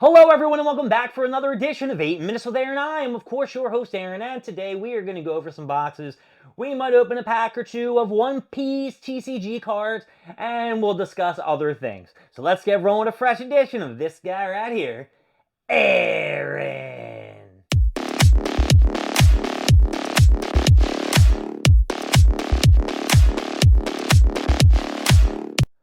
Hello everyone and welcome back for another edition of 8 Minutes with Aaron. I am of course your host Aaron, and today we are going to go over some boxes. We might open a pack or two of One Piece TCG cards, and we'll discuss other things. So let's get rolling with a fresh edition of this guy right here, Aaron.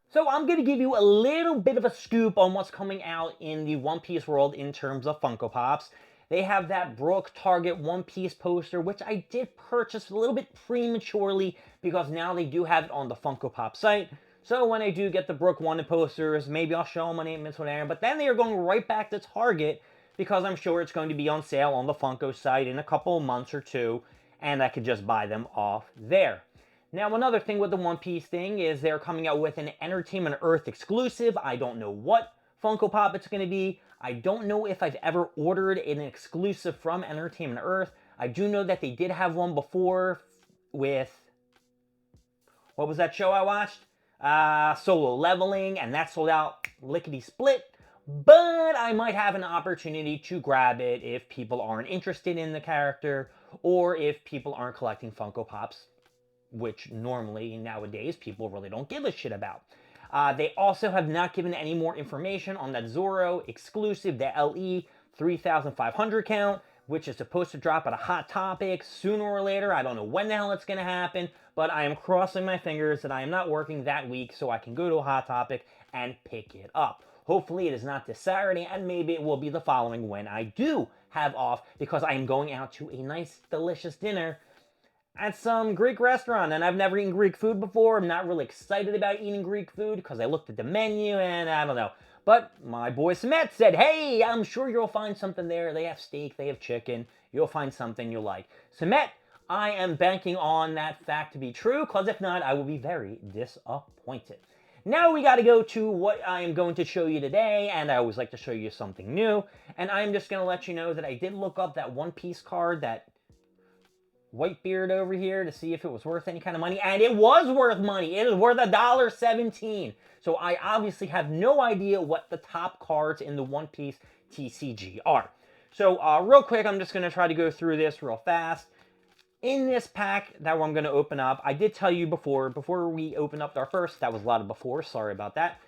So I'm going to give you a little bit of a scoop on what's coming out in the One Piece world in terms of Funko Pops. They have that Brook Target One Piece poster, which I did purchase a little bit prematurely because now they do have it on the Funko Pop site. So when I do get the Brook Wanted posters, maybe I'll show them on 8 Minutes with Aaron. But then they are going right back to Target because I'm sure it's going to be on sale on the Funko site in a couple of months or two, and I could just buy them off there. Now, another thing with the One Piece thing is they're coming out with an Entertainment Earth exclusive. I don't know what Funko Pop it's going to be. I don't know if I've ever ordered an exclusive from Entertainment Earth. I do know that they did have one before with, what was that show I watched? Solo Leveling, and that sold out lickety-split. But I might have an opportunity to grab it if people aren't interested in the character or if people aren't collecting Funko Pops, which normally nowadays people really don't give a shit about. They also have not given any more information on that Zoro exclusive, the LE 3500 count, which is supposed to drop at a Hot Topic sooner or later. I don't know when the hell it's going to happen, but I am crossing my fingers that I am not working that week so I can go to a Hot Topic and pick it up. Hopefully it is not this Saturday, and maybe it will be the following when I do have off, because I am going out to a nice, delicious dinner at some Greek restaurant, and I've never eaten Greek food before. I'm not really excited about eating Greek food because I looked at the menu and I don't know. But my boy Samet said, hey, I'm sure you'll find something there. They have steak, they have chicken. You'll find something you'll like. Samet, I am banking on that fact to be true, because if not, I will be very disappointed. Now we got to go to what I am going to show you today, and I always like to show you something new. And I'm just going to let you know that I did look up that One Piece card, that Whitebeard over here, to see if it was worth any kind of money, and it was worth money. It is worth $1.17. So I obviously have no idea what the top cards in the One Piece TCG are. So real quick, I'm just going to try to go through this real fast. In this pack that I'm going to open up, I did tell you before we opened up our first, that was a lot of before, sorry about that,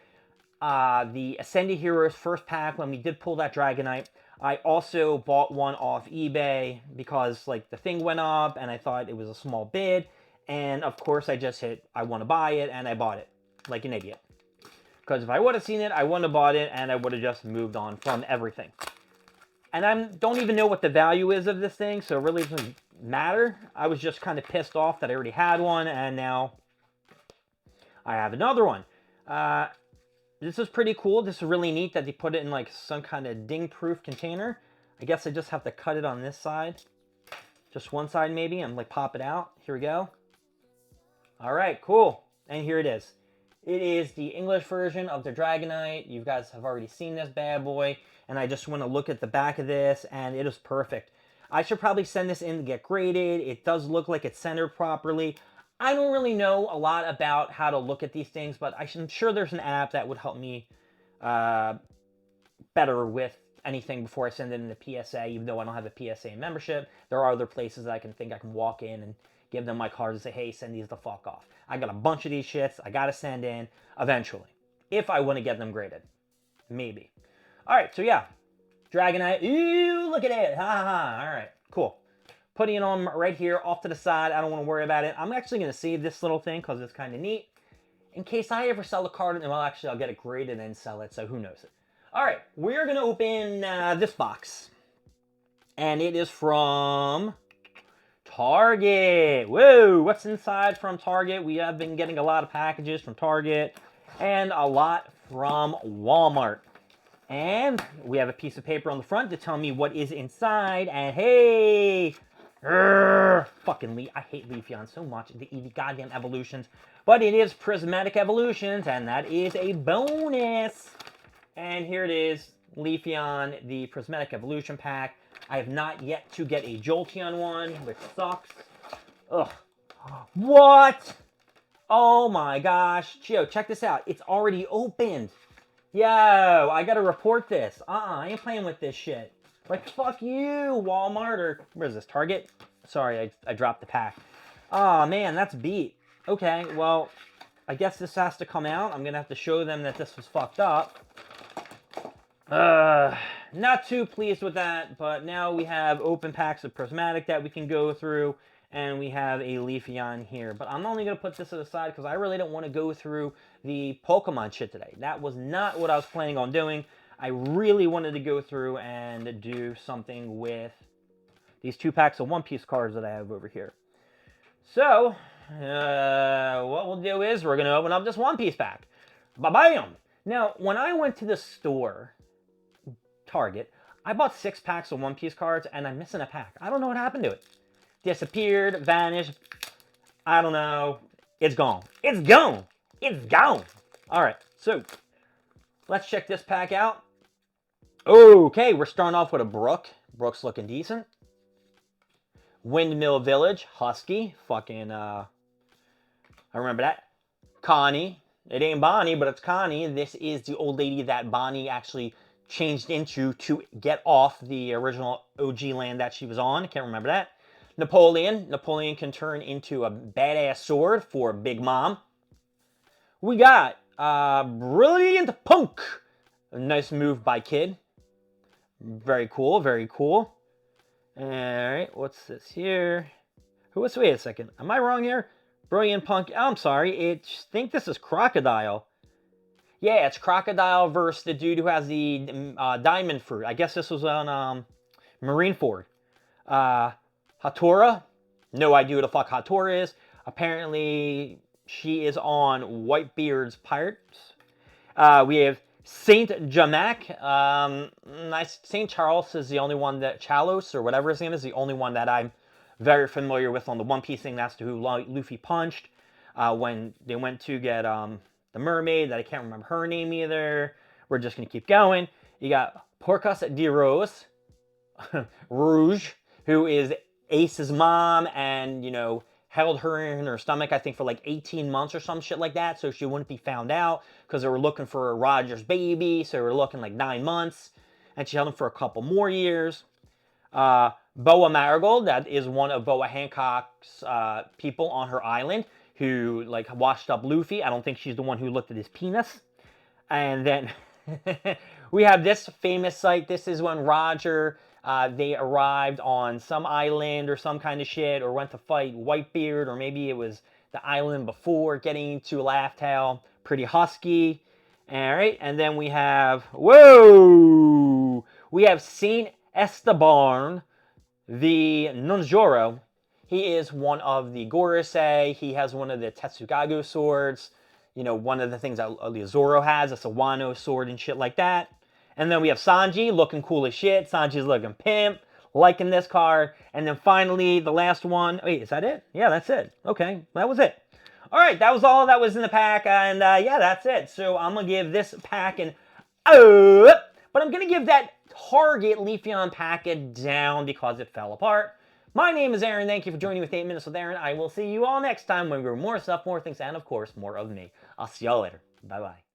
the Ascended Heroes first pack, when we did pull that Dragonite, I also bought one off eBay because like the thing went up and I thought it was a small bid. And of course I just hit, I want to buy it, and I bought it like an idiot. Because if I would have seen it, I wouldn't have bought it and I would have just moved on from everything. And I don't even know what the value is of this thing, so it really doesn't matter. I was just kind of pissed off that I already had one and now I have another one. This is pretty cool. This is really neat that they put it in like some kind of ding-proof container. I guess I just have to cut it on this side. Just one side maybe, and like pop it out. Here we go. All right, cool. And here it is. It is the English version of the Dragonite. You guys have already seen this bad boy. And I just want to look at the back of this, and it is perfect. I should probably send this in to get graded. It does look like it's centered properly. I don't really know a lot about how to look at these things, but I'm sure there's an app that would help me better with anything before I send it in the PSA, even though I don't have a PSA membership. There are other places that I can walk in and give them my cards and say, hey, send these the fuck off. I got a bunch of these shits I got to send in eventually, if I want to get them graded. Maybe. All right, so yeah. Dragonite. Ooh, look at it. Ha ha ha. All right, cool. Putting it on right here off to the side. I don't want to worry about it. I'm actually going to save this little thing because it's kind of neat. In case I ever sell a card, well, actually, I'll get it graded and sell it, so who knows it. All right, we're going to open this box. And it is from Target. Whoa, what's inside from Target? We have been getting a lot of packages from Target and a lot from Walmart. And we have a piece of paper on the front to tell me what is inside. And hey, fucking Lee, I hate Leafeon so much, the goddamn evolutions. But it is Prismatic Evolutions, and that is a bonus. And here it is, Leafeon, the Prismatic Evolution pack. I have not yet to get a Jolteon one, which sucks. Ugh. What? Oh my gosh. Chio, check this out. It's already opened. Yo, I gotta report this. I ain't playing with this shit. Like, fuck you, Walmart, or where is this, Target? Sorry, I dropped the pack. Oh man, that's beat. Okay, well, I guess this has to come out. I'm gonna have to show them that this was fucked up. Not too pleased with that, but now we have open packs of Prismatic that we can go through, and we have a Leafeon here. But I'm only going to put this aside because I really don't want to go through the Pokemon shit today. That was not what I was planning on doing. I really wanted to go through and do something with these 2 packs of One Piece cards that I have over here. So, what we'll do is we're going to open up this One Piece pack. Ba-bam! Now, when I went to the store, Target, I bought 6 packs of One Piece cards, and I'm missing a pack. I don't know what happened to it. Disappeared, vanished. I don't know. It's gone. It's gone. It's gone. All right, so let's check this pack out. Okay, we're starting off with a Brook. Brook's looking decent. Windmill Village, Husky. Fucking, I remember that. Connie. It ain't Bonnie, but it's Connie. This is the old lady that Bonnie actually changed into to get off the original OG land that she was on. Can't remember that. Napoleon. Napoleon can turn into a badass sword for Big Mom. We got Brilliant Punk. A nice move by Kid. Very cool, very cool. Alright, what's this here? Wait a second. Am I wrong here? Brilliant Punk. Oh, I'm sorry. I think this is Crocodile. Yeah, it's Crocodile versus the dude who has the diamond fruit. I guess this was on Marineford. Hatora. No idea who the fuck Hatora is. Apparently, she is on Whitebeard's Pirates. We have Saint Jamak. Saint Charles is the only one that Chalos or whatever his name is, the only one that I'm very familiar with on the One Piece thing. That's who Luffy punched when they went to get the mermaid. That I can't remember her name either. We're just gonna keep going. You got Porcus de Rose, Rouge, who is Ace's mom, and you know, held her in her stomach, I think, for like 18 months or some shit like that, so she wouldn't be found out, because they were looking for Roger's baby, so they were looking like 9 months, and she held him for a couple more years. Boa Marigold, that is one of Boa Hancock's people on her island, who like washed up Luffy. I don't think she's the one who looked at his penis. And then we have this famous site. This is when Roger, they arrived on some island or some kind of shit, or went to fight Whitebeard, or maybe it was the island before getting to Laugh Tale. Pretty husky. All right, and then we have, whoa! We have Saint Esteban, the Nunjoro. He is one of the Gorosei. He has one of the Tetsugago swords. You know, one of the things that the Zoro has, a Sawano sword and shit like that. And then we have Sanji, looking cool as shit. Sanji's looking pimp, liking this card. And then finally, the last one. Wait, is that it? Yeah, that's it. Okay, that was it. All right, that was all that was in the pack. And yeah, that's it. So I'm going to give this pack an but I'm going to give that Target Leafeon packet down because it fell apart. My name is Aaron. Thank you for joining me with 8 Minutes with Aaron. I will see you all next time when we go more stuff, more things, and of course, more of me. I'll see y'all later. Bye-bye.